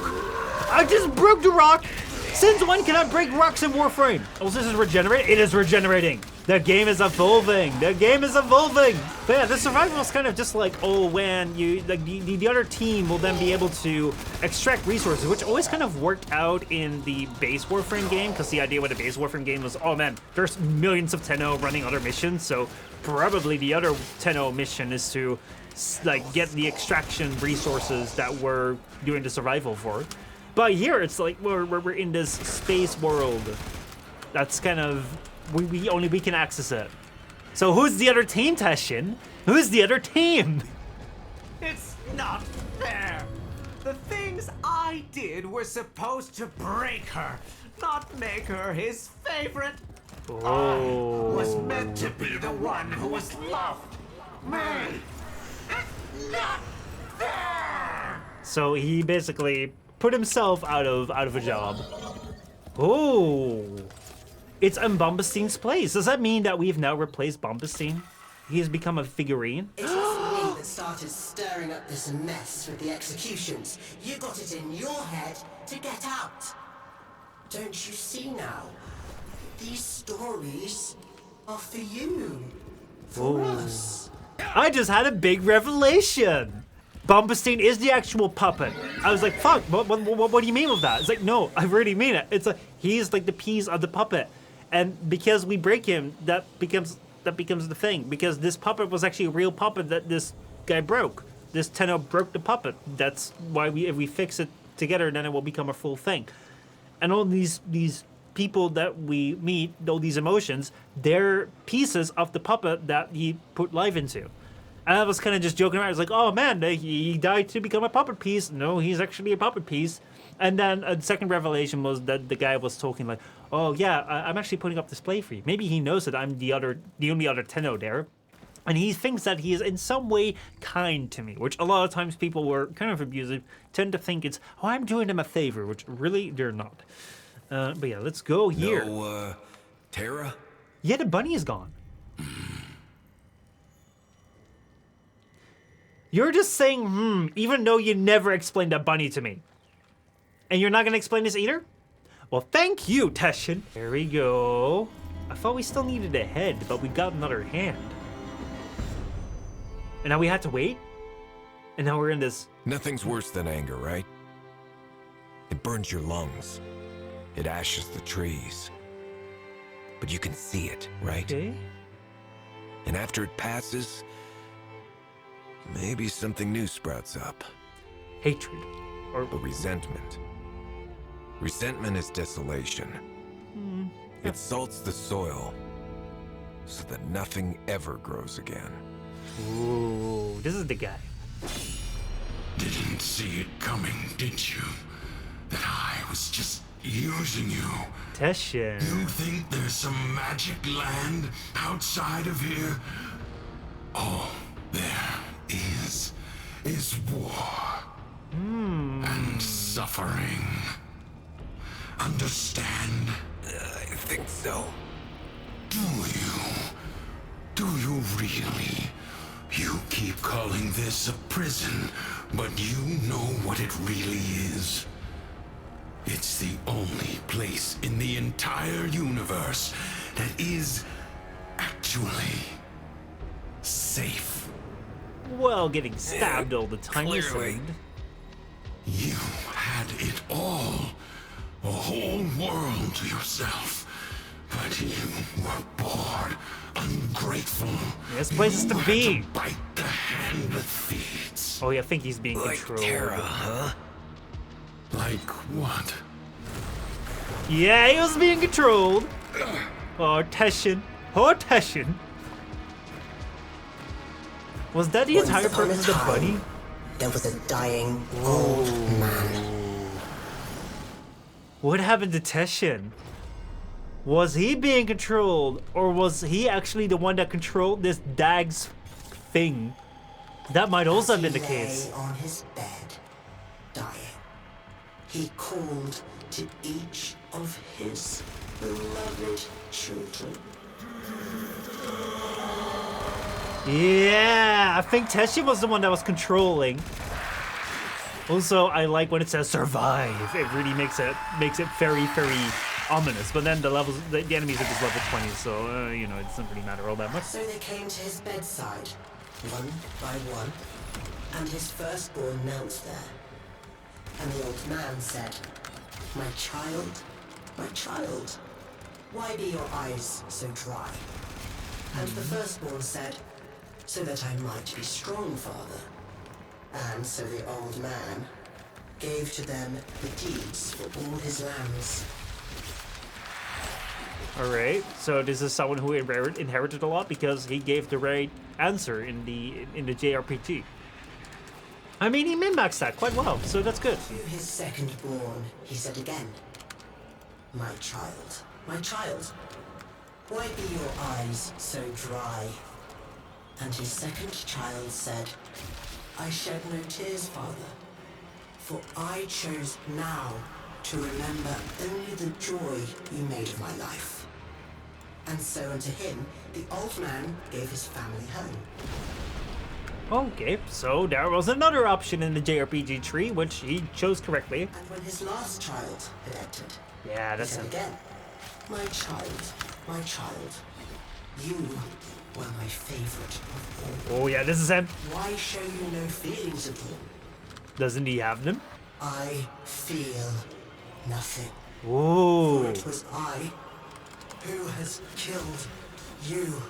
I just broke the rock! Since when can I break rocks in Warframe? Oh, this is regenerate? It is regenerating. The game is evolving. The game is evolving. But yeah, the survival is kind of just like, oh, when you like the other team will then be able to extract resources, which always kind of worked out in the base Warframe game, because the idea with the base Warframe game was, oh man, there's millions of Tenno running other missions, so probably the other Tenno mission is to like get the extraction resources that we're doing the survival for. But here it's like we're in this space world. That's kind of only we can access it. So who's the other team, Teshin? Who's the other team? It's not fair. The things I did were supposed to break her, not make her his favorite. I was meant to be the one who was loved. Me. It's not fair. So he basically put himself out of a job. Oh, it's in Bombastein's place. Does that mean that we've now replaced Bombastine? He has become a figurine. It was me that started stirring up this mess with the executions. You got it in your head to get out. Don't you see now? These stories are for you. For us. I just had a big revelation. Bombastine is the actual puppet. I was like, fuck, what do you mean with that? It's like, no, I really mean it. It's like, he's like the piece of the puppet. And because we break him, that becomes the thing. Because this puppet was actually a real puppet that this guy broke. This Tenno broke the puppet. That's why if we fix it together, then it will become a full thing. And all these people that we meet, all these emotions, they're pieces of the puppet that he put life into. And I was kind of just joking around. I was like, oh man, he died to become a puppet piece. No, he's actually a puppet piece. And then a second revelation was that the guy was talking like, oh yeah, I'm actually putting up display for you. Maybe he knows that I'm the only other Tenno there. And he thinks that he is in some way kind to me, which a lot of times people who are kind of abusive tend to think it's, oh, I'm doing them a favor, which really they're not. But yeah, let's go here. No, Terra? Yeah, the bunny is gone. You're just saying, even though you never explained that bunny to me. And you're not going to explain this either? Well, thank you, Teshin. There we go. I thought we still needed a head, but we got another hand. And now we had to wait? And now we're in this... Nothing's worse than anger, right? It burns your lungs. It ashes the trees. But you can see it, right? Okay. And after it passes, maybe something new sprouts up. Hatred. Or But resentment. Resentment is desolation. It salts the soil so that nothing ever grows again. Ooh, this is the guy. Didn't see it coming, did you? That I was just using you. Teshin. You think there's some magic land outside of here? All there is war. And suffering. Understand? I think so. Do you really? You keep calling this a prison, but you know what it really is. It's the only place in the entire universe that is actually safe. Well, getting stabbed all the time. you Clearly. said. You had it all. A whole world to yourself. But you were bored, ungrateful. There's places to You had be. bite the hand that feeds. Oh, yeah, I think he's being Like controlled. Terra, huh? Like what? Yeah, he was being controlled. Oh, Teshin. Oh, Teshin. Was that the Once entire upon a purpose of the time, bunny? There was a dying old man. What happened to Teshin? Was he being controlled, or was he actually the one that controlled this Dag's thing? That might also have been the As case. he lay on his bed, dying, he called to each of his beloved children. Yeah, I think Teshin was the one that was controlling. Also, I like when it says survive. It really makes it very, very ominous. But then the enemies are just level 20, so you know, it doesn't really matter all that much. So they came to his bedside, one by one, and his firstborn knelt there. And the old man said, my child, why be your eyes so dry? And the firstborn said, so that I might be strong, father. And so the old man gave to them the deeds for all his lands. Alright, so this is someone who inherited a lot because he gave the right answer in the JRPG. I mean, he min-maxed that quite well, so that's good. To his second-born, he said again, my child, why be your eyes so dry? And his second child said, I shed no tears, father, for I chose now to remember only the joy you made of my life. And so unto him, the old man gave his family home. Okay, so there was another option in the JRPG tree, which he chose correctly. And when his last child had entered, Yeah, that's he said him. again, my child, you were my favorite of all. Oh yeah, this is him. Why show you no feelings at all? Doesn't he have them? I feel nothing. Ooh. For it was I who has killed you.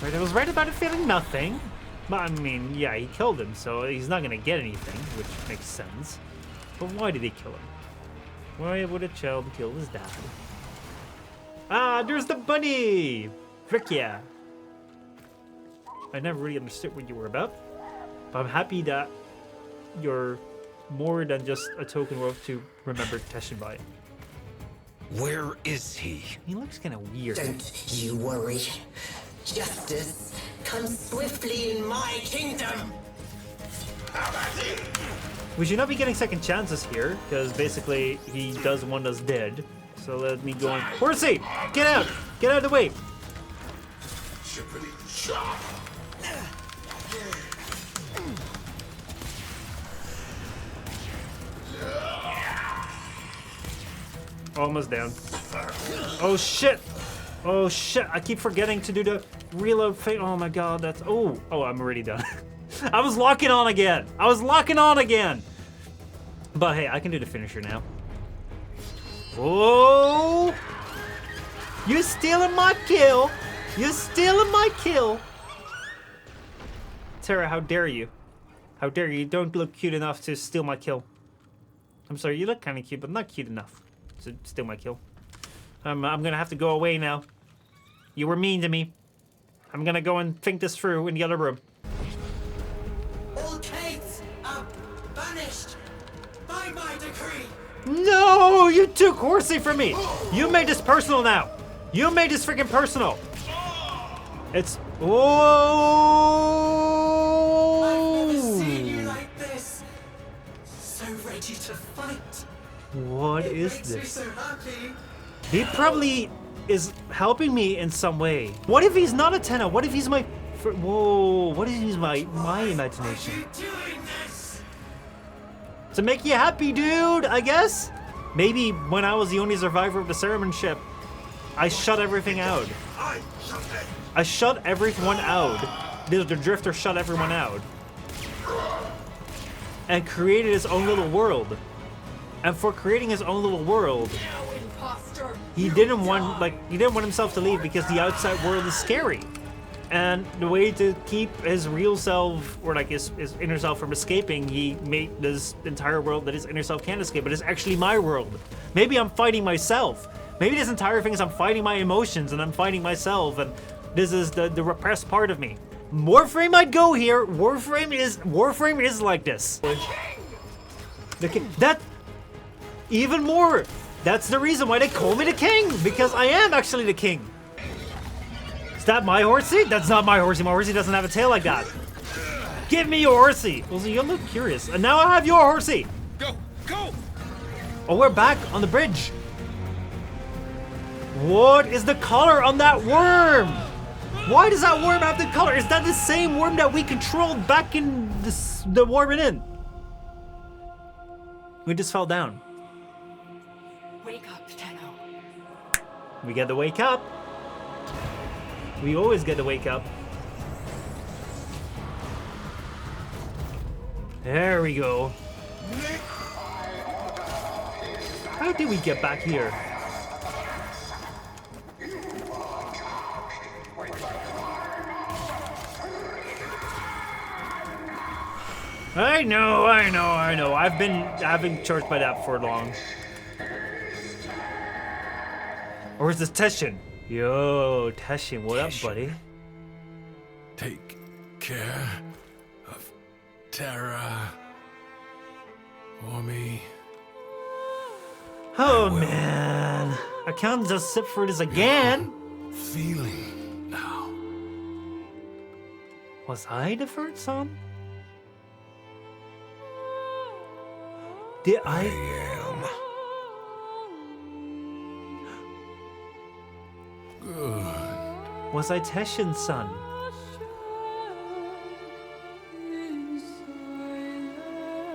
Right, I was right about it feeling nothing. But I mean, yeah, he killed him, so he's not gonna get anything, which makes sense. But why did he kill him? Why would a child kill his dad? Ah, there's the bunny! Frick yeah. I never really understood what you were about. But I'm happy that you're more than just a token worth to remember Teshin by. Where is he? He looks kind of weird. Don't you worry. Justice comes swiftly in my kingdom. We should not be getting second chances here, because basically he does want us dead. So let me go on. Horsey! Get out! Get out of the way! Almost down. Oh shit! Oh shit! I keep forgetting to do the reload thing. Oh my god, that's... Oh, I'm already done. I was locking on again! But hey, I can do the finisher now. Oh! You're stealing my kill! You're stealing my kill! Terra, how dare you? How dare you? You don't look cute enough to steal my kill. I'm sorry, you look kind of cute, but not cute enough to steal my kill. I'm gonna have to go away now. You were mean to me. I'm gonna go and think this through in the other room. All caves are banished by my decree. No! You took Horsey from me! You made this personal now! You made this freaking personal! It's... Oh! I've never seen you like this. So ready to fight. What is Makes me this? so happy. He probably is helping me in some way. What if he's not a Tenno? What if he's my... Whoa, what if he's my imagination? Are you doing this? To make you happy, dude, I guess? Maybe when I was the only survivor of the Ceremon ship, I shut everything out. I shut everyone out. The Drifter shut everyone out. And created his own little world. And for creating his own little world, he didn't want himself to leave because the outside world is scary. And the way to keep his real self, or like his inner self from escaping, he made this entire world that his inner self can't escape, but it's actually my world. Maybe I'm fighting myself. Maybe this entire thing is I'm fighting my emotions and I'm fighting myself, and this is the repressed part of me. Warframe might go here. Warframe is like this. The king, that even more. That's the reason why they call me the king, because I am actually the king. Is that my horsey? That's not my horsey. My horsey doesn't have a tail like that. Give me your horsey. Well, so you look curious. And now I have your horsey. Go! Oh, we're back on the bridge. What is the color on that worm? Why does that worm have the color? Is that the same worm that we controlled back in the Warping In? We just fell down. Wake up, Tenno. We get to wake up. We always get to wake up. There we go. How did we get back here? I know. I've been charged by that for long. Or is this Teshin? Yo, Teshin, what up, buddy? Take care of Terra. For me. Oh man, I can't just sit for this again. Feeling now. Was I the first son? Did I am. Good. Was I Teshin's son?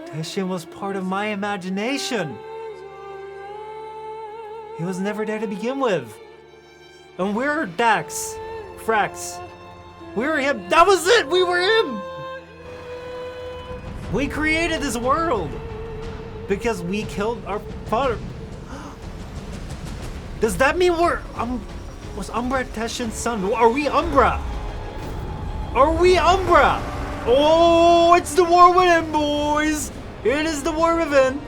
Teshin was part of my imagination. He was never there to begin with. And we're Dax. Thrax. We were him. That was it! We were him! We created this world. Because we killed our father. Does that mean was Umbra Teshin's son? Are we Umbra? Are we Umbra? Oh, it's the war within, boys! It is the war within.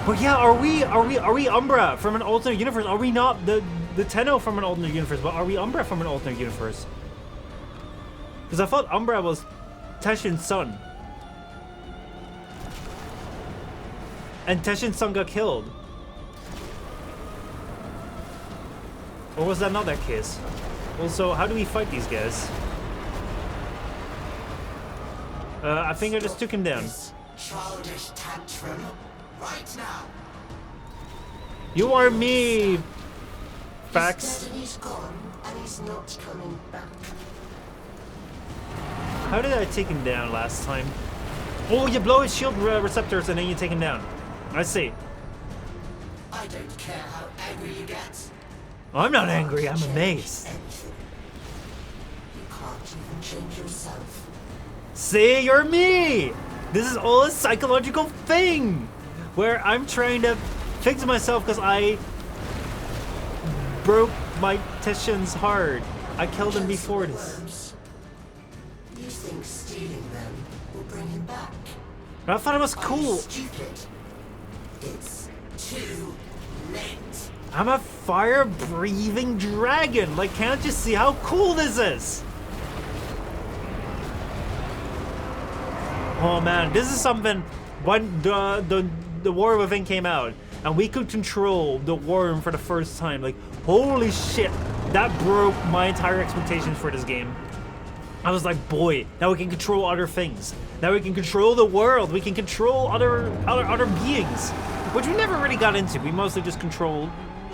But yeah, are we Umbra from an alternate universe? Are we not the Tenno from an alternate universe? But are we Umbra from an alternate universe? Because I thought Umbra was Teshin's son. And Teshin's son got killed. Or was that not that case? Also, how do we fight these guys? I think I just took him down. Childish tantrum right now. You are me, Fax. His destiny's gone and he's not coming back. How did I take him down last time? Oh, you blow his shield receptors and then you take him down. I see. I don't care how angry you get. I'm not angry, I'm amazed. Anything. You can't even change yourself. See, you're me! This is all a psychological thing! Where I'm trying to fix myself because I broke my Teshin's heart. I killed him before this. You think stealing them will bring him back? But I thought it was cool. Stupid. It's too late. I'm a fire-breathing dragon. Like, can't you see how cool this is? Oh man, this is something. When the War Within came out, and we could control the worm for the first time. Like, holy shit, that broke my entire expectations for this game. I was like, boy, now we can control other things. Now we can control the world. We can control other beings, which we never really got into. We mostly just controlled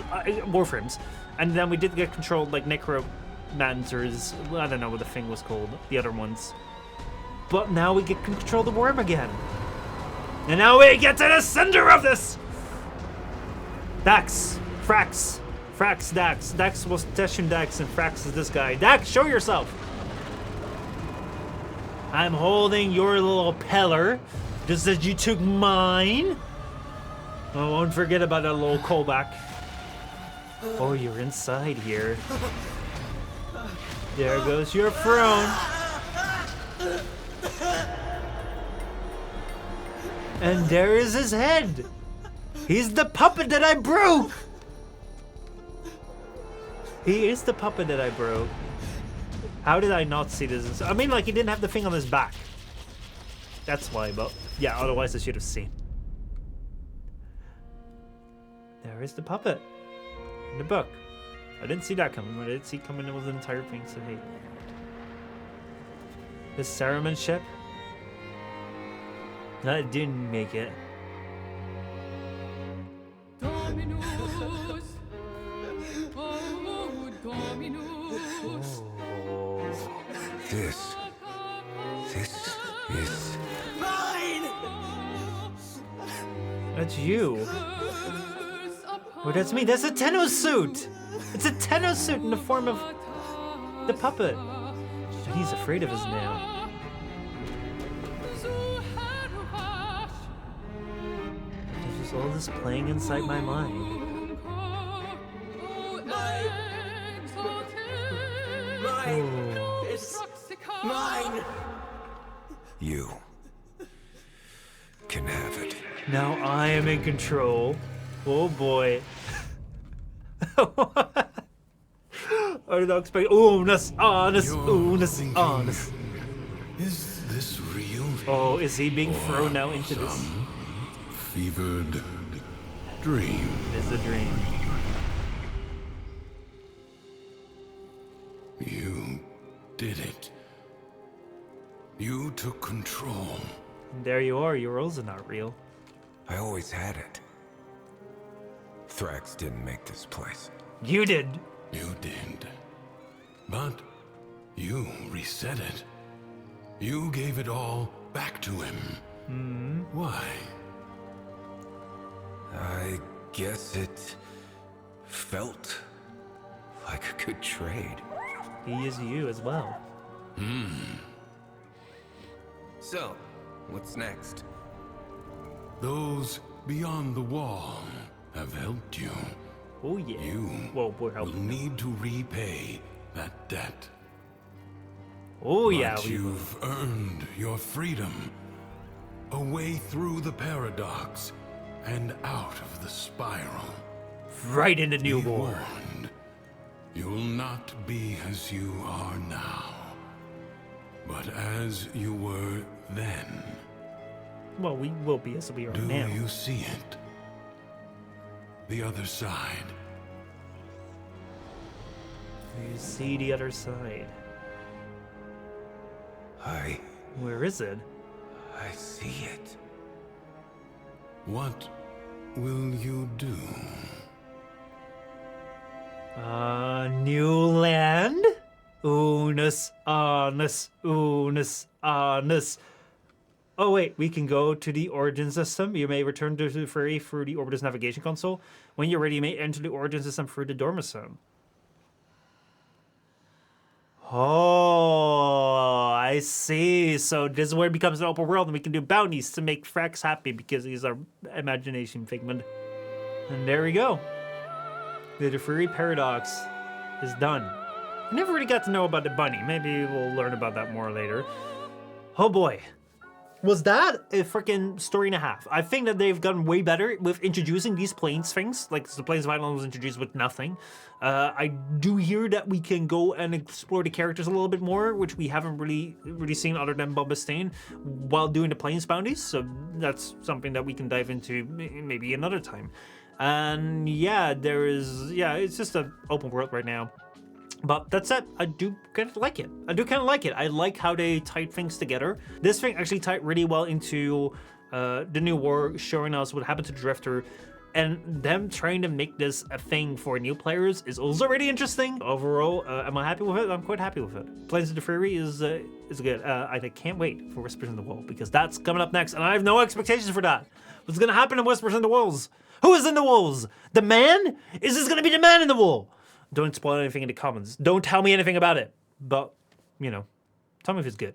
Warframes, and then we did get controlled like necromancers. I don't know what the thing was called. The other ones. But now we get to control the worm again. And now we get to the center of this! Dax. Thrax. Thrax, Dax. Dax was Teshin Dax, and Thrax is this guy. Dax, show yourself! I'm holding your little peller, just as you took mine. I won't forget about that little callback. Oh, you're inside here. There goes your throne. And there is his head. He's the puppet that I broke. He is the puppet that I broke. How did I not see this? I mean, like, he didn't have the thing on his back. That's why, but yeah, otherwise I should have seen. There is the puppet in the book. I didn't see that coming. I did see coming. It was an entire thing. So hey, the Saruman ship. No, it didn't make it. Dominus. Oh, Dominus. This is Mine! That's you. Oh, that's me. That's a Tenno suit. It's a Tenno suit in the form of the puppet. And he's afraid of us now. There's just all this playing inside my mind. Oh. It's mine! you. Can have it. Now I am in control. Oh boy. I did not expect. Unus Annus, Unus Annus. Is this real? Oh, is he being thrown now into this? Some fevered dream. It is a dream. You did it. You took control. And there you are, your worlds are not real. I always had it. Thrax didn't make this place. You did. You did. But you reset it. You gave it all back to him. Why? I guess it felt like a good trade. He is you as well. So, what's next? Those beyond the wall have helped you. Oh yeah. You Well, we're will helping. need to repay that debt. Oh yeah, But we will. you've earned your freedom. A way through the paradox and out of the spiral. Right into New Be War. warned, you'll not be as you are now, but as you were then. Well, we will be as we are Do now. you see it? The other side. You see the other side. Where is it? I see it. What will you do? New land? Unus Annus, Unus Annus. Oh wait, we can go to the origin system. You may return to Duviri through the Orbiter's navigation console. When you're ready, you may enter the origin system through the Dormison. Oh, I see. So this is where it becomes an open world and we can do bounties to make Thrax happy because he's our imagination figment. And there we go. The Duviri Paradox is done. I never really got to know about the bunny. Maybe we'll learn about that more later. Oh boy. Was that a freaking story and a half? I think that they've gotten way better with introducing these Plains things. Like the Plains of Island was introduced with nothing. I do hear that we can go and explore the characters a little bit more, which we haven't really seen other than Boba Stain while doing the Plains bounties. So that's something that we can dive into maybe another time. And yeah, it's just an open world right now. But that said, I do kind of like it. I like how they tied things together. This thing actually tied really well into the new war, showing us what happened to Drifter. And them trying to make this a thing for new players is also really interesting. Overall, am I happy with it? I'm quite happy with it. Plains of Duviri is good. I can't wait for Whispers in the Wall because that's coming up next. And I have no expectations for that. What's going to happen in Whispers in the Walls? Who is in the walls? The man? Is this going to be the man in the wall? Don't spoil anything in the comments. Don't tell me anything about it. But, you know, tell me if it's good.